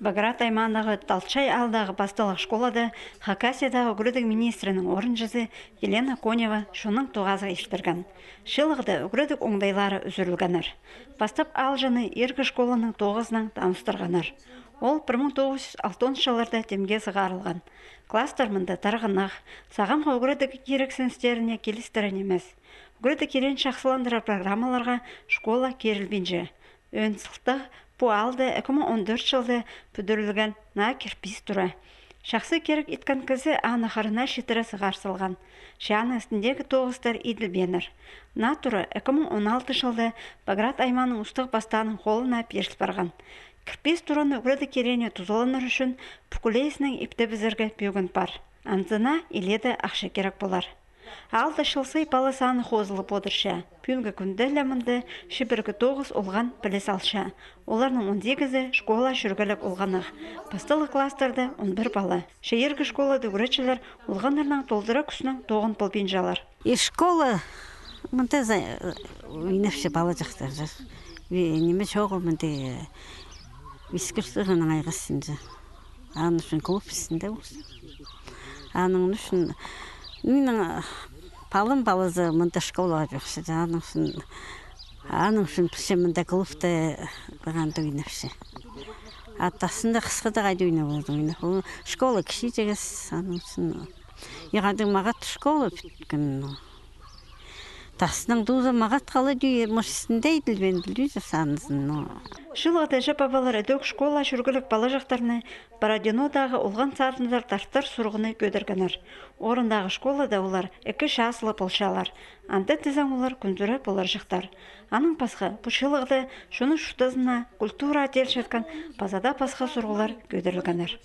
Баграт аймандағы Талчай алдағы басталық школада Хакасиядағы үгірдік министрінің орынжысы Елена Конева шуның туғазы ештірген. Шылығды үгірдік оңдайлары үзірілгенір. Бастап алжыны ергі школаның тоғызының таныстырғаныр. Ол 1960 жылдарда темге сығарылған. Кластар мұнда тарғынақ, сағанға үгірдік ерексіністеріне келістірін емес. Үгірдік ерен шақсыландырар программаларға школа керілбенже. Өнсілті Пуалды 2014 жылда бүдірілген на кірпіз тұры. Шақсы керек еткен кізі анықарына шетірі сығарсылған. Шағының үстіндегі тоғыздар еділбенір. На тұры 2016 жылда Баграт айманың ұстық бастағының қолына першіл барған. Кірпіз тұрыны үгірді керене тұзылыныр үшін бүкілейсінің епті бізіргі бөгін бар. Анзына еледі ақша керек болар. Алды шылсый палысаны қозылып одырша. Пүнгі күнді ләмінді шыбіргі 9 олған білес алша. Оларның 18-і школа жүргілік олғанық. Бастылы кластарды 11 балы. Шейергі школады үречілер олғанырның толдыра күсінің 9 пылбен жалар. Школа мұнда үйнепші балы жақтар. Неме жоғы мұнда вискірсіғының айғысында. Аның үшін клубісінде осы. Аның үшін менің палым балызы мұнда школаға жоқшы. Аның үшін піші мұнда клубта бағанды ойнапшы. Аттасында қысқыда қайды ойна болды. Школа кіші жегіз. Аның үшін еғадың мағат школа бүткін. Тасының дұзы мағат қалы дүйе мұшысында еділбен білдейді санызын. Шылғыда жапабалары дөк школа жүргілік бала жақтарыны Бородинодағы олған сатындар тартар сұрғыны көдіргінір. Орындағы школада олар 2 шасылы болшалар. Анды тізің олар күндірі болар жақтар. Аның пасқа бұл шылғыда шуны шутазына культура отел жатқан пазада пасқа сұрғылар көдірілгінір.